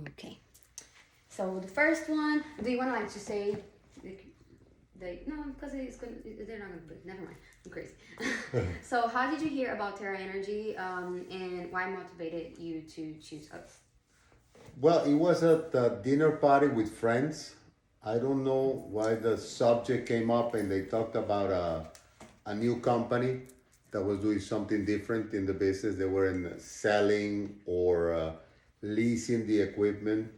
Okay. So the first one, do you want to like to say, no, because it's good. They're not gonna. Never mind. I'm crazy. So how did you hear about Terra Energy, and why motivated you to choose us? Well, it was at a dinner party with friends. I don't know why the subject came up and they talked about a new company that was doing something different in the business. They weren't selling or leasing the equipment.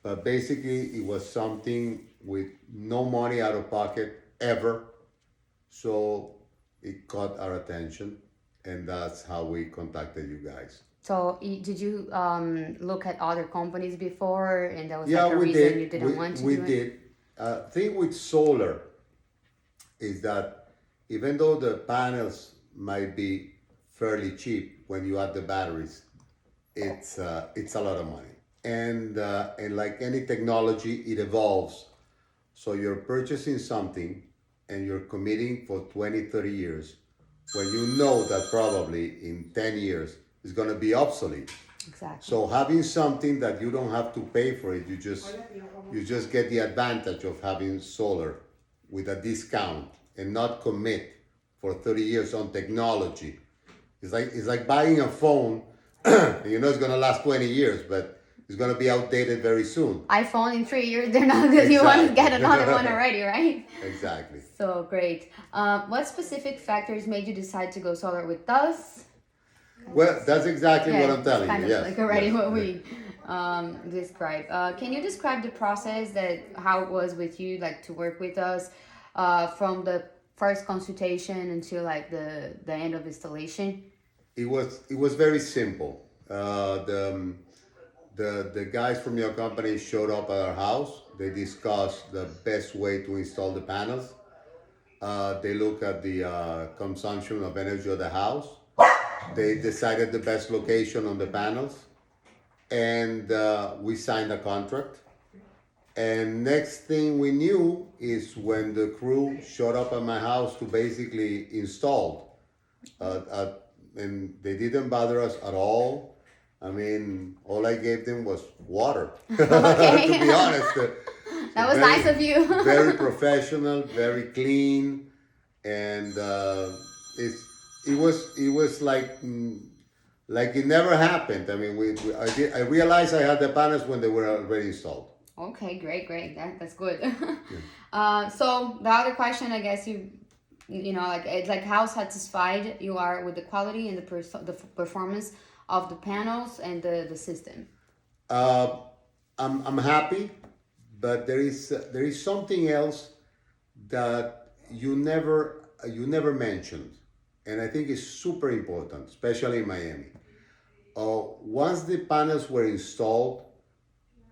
But basically, it was something with no money out of pocket ever. So it caught our attention, and that's how we contacted you guys. So did you look at other companies before, and that was Yeah, like a we reason did. you didn't want to We do it? did. Thing with solar is that even though the panels might be fairly cheap when you add the batteries, it's a lot of money. And like any technology, it evolves. So you're purchasing something and you're committing for 20, 30 years when you know that probably in 10 years it's going to be obsolete. Exactly. So having something that you don't have to pay for it, you just get the advantage of having solar with a discount and not commit for 30 years on technology. It's like buying a phone, and you know it's gonna last 20 years, but it's gonna be outdated very soon. iPhone in 3 years, they're not good. You want to get another one already, right? Exactly. So great. What specific factors made you decide to go solar with us? Well, that's exactly what I'm it's telling kind you. of Yes. like already yes, what yes. we describe. Can you describe the process that how it was with you, like to work with us, from the first consultation until like the end of installation? It was very simple. The guys from your company showed up at our house. They discussed the best way to install the panels. They look at the consumption of energy of the house. They decided the best location on the panels, and we signed a contract. And next thing we knew is when the crew showed up at my house to basically install, and they didn't bother us at all. I mean, all I gave them was water. Okay. To be honest, That was nice of you. very professional, very clean, and it was like it never happened. I mean, I realized I had the panels when they were already installed. Okay, great. That's good. So the other question, I guess like it's like how satisfied you are with the quality and the performance of the panels and the system. Uh, I'm happy, but there is something else that you never mentioned, and I think it's super important, especially in Miami. Once the panels were installed,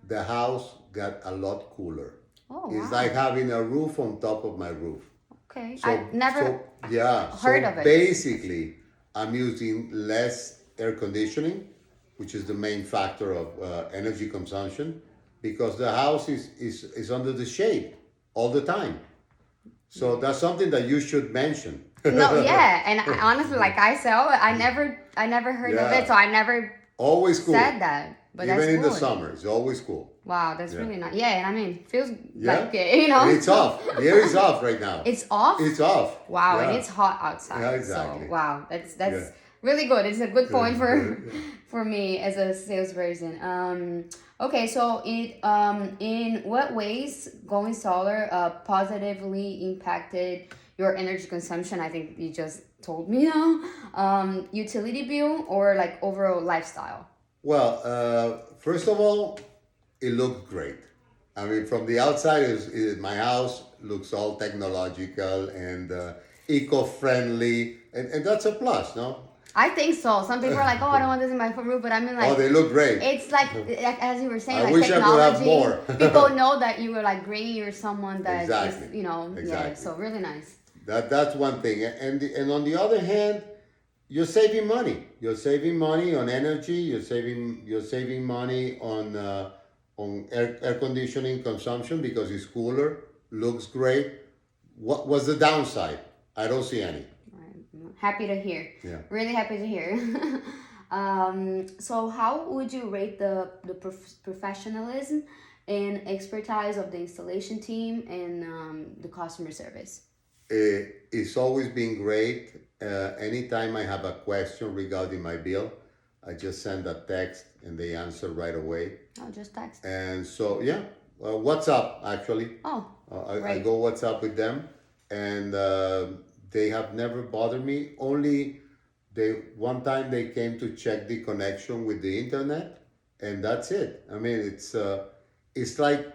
the house got a lot cooler. Oh, It's wow. like having a roof on top of my roof. Okay, So, I never yeah. heard So of it. basically, I'm using less air conditioning, which is the main factor of energy consumption, because the house is under the shade all the time. So that's something that you should mention. No, yeah, and honestly, like I said, I never heard of it, Yeah. so I never Always cool. said that. But Even that's in the good. summer, it's always cool. Wow, that's Yeah. really nice. Yeah, and I mean, feels Yeah. like it. And it's off. The air is off right now. It's off. It's off. Wow, Yeah. and it's hot outside. Yeah, exactly. So wow, that's Yeah. really good. It's a good point for Yeah. for me as a salesperson. Okay, so in what ways going solar positively impacted your energy consumption? I think you just told me now. Utility bill or like overall lifestyle. Well, first of all, it looked great. I mean, from the outside, my house looks all technological and eco-friendly, and that's a plus, no? I think so. Some people are like, "Oh, I don't want this in my roof," but I mean, like, Oh, they look great. it's like as you were saying, I like wish I could have technology. more. People know that you were like green. You're someone that Exactly. is, yeah. Exactly. So really nice. That's one thing, and on the other hand, you're saving money. You're saving money on energy. You're saving money on air conditioning consumption because it's cooler, looks great. What was the downside? I don't see any. Right. Happy to hear. Yeah. Really happy to hear. So how would you rate the professionalism and expertise of the installation team and the customer service? It's always been great. Anytime I have a question regarding my bill, I just send a text and they answer right away. Oh, just text. And so, yeah, WhatsApp actually. Oh, I great. go WhatsApp with them, and they have never bothered me. Only one time they came to check the connection with the internet, and that's it. I mean, it's like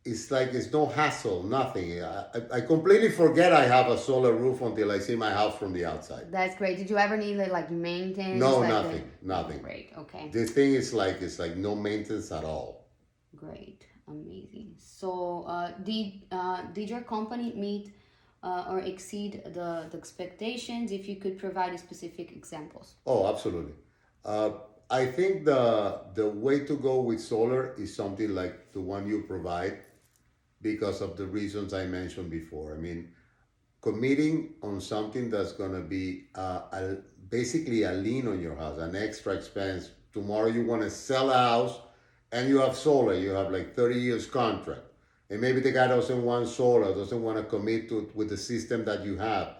it's no hassle, nothing. I completely forget I have a solar roof until I see my house from the outside. That's great. Did you ever need like maintenance? No, like nothing. Great. Okay. This thing is like it's like no maintenance at all. Great. Amazing. So, did your company meet or exceed the expectations? If you could provide specific examples. Oh, absolutely. I think the way to go with solar is something like the one you provide because of the reasons I mentioned before. I mean, committing on something that's going to be basically a lien on your house, an extra expense. Tomorrow you want to sell a house and you have solar, you have like 30 years contract. And maybe the guy doesn't want solar, doesn't want to commit to with the system that you have.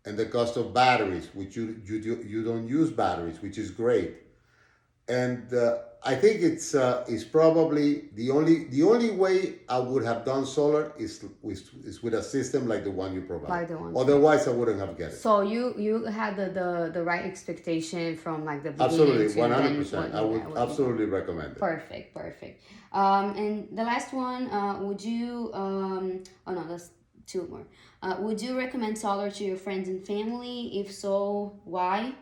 And the cost of batteries, which you don't use batteries, which is great. And I think it's probably the only way I would have done solar is with a system like the one you provide. Like the one. Otherwise, I wouldn't have get it. So you had the right expectation from like the beginning. Absolutely, to 100%. I would absolutely do. recommend it. Perfect. And the last one, would you? Oh no, that's two more. Would you recommend solar to your friends and family? If so, why?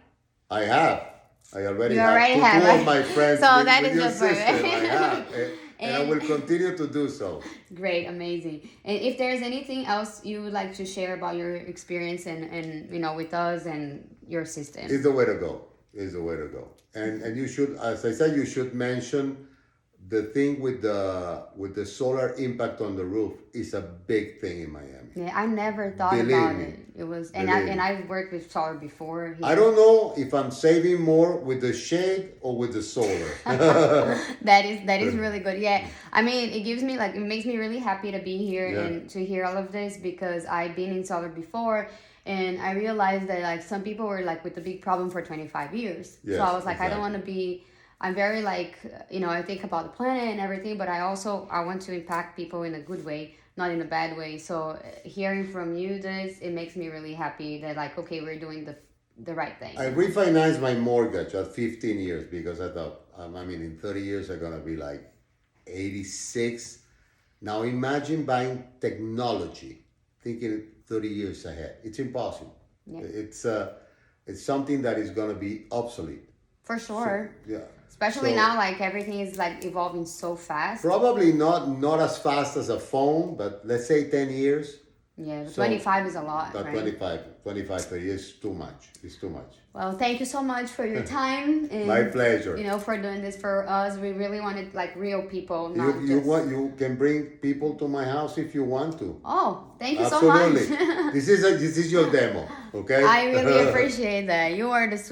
I have. I already You have already two have. of my friends So with, that with is your the first. system. I have. And I will continue to do so. Great, amazing. And if there's anything else you would like to share about your experience and with us and your system. It's the way to go. It's the way to go. And you should, as I said, you should mention the thing with the solar impact on the roof is a big thing in Miami. Yeah, I never thought Believe about me. it. It was, Believe and me. I've worked with solar before. Here. I don't know if I'm saving more with the shade or with the solar. That is really good. Yeah, I mean, it makes me really happy to be here and to hear all of this because I've been in solar before. And I realized that like some people were like with the big problem for 25 years. Yes, so I was like, exactly. I don't want to be. I'm very like I think about the planet and everything, but I want to impact people in a good way, not in a bad way. So hearing from you it makes me really happy that like okay, we're doing the right thing. I refinanced my mortgage at 15 years because I thought, in 30 years I'm gonna be like 86. Now imagine buying technology, thinking 30 years ahead. It's impossible. Yeah. It's something that is gonna be obsolete. For sure. So, yeah. Especially now, like everything is like evolving so fast. Probably not as fast as a phone, but let's say 10 years. Yeah, 25 is a lot, But right? 25 30 is too much. It's too much. Well, thank you so much for your time. And, My pleasure. For doing this for us. We really wanted like real people, not You can bring people to my house if you want to. Oh, thank you Absolutely. so much. This is your demo, okay? I really appreciate that. You are the sweet.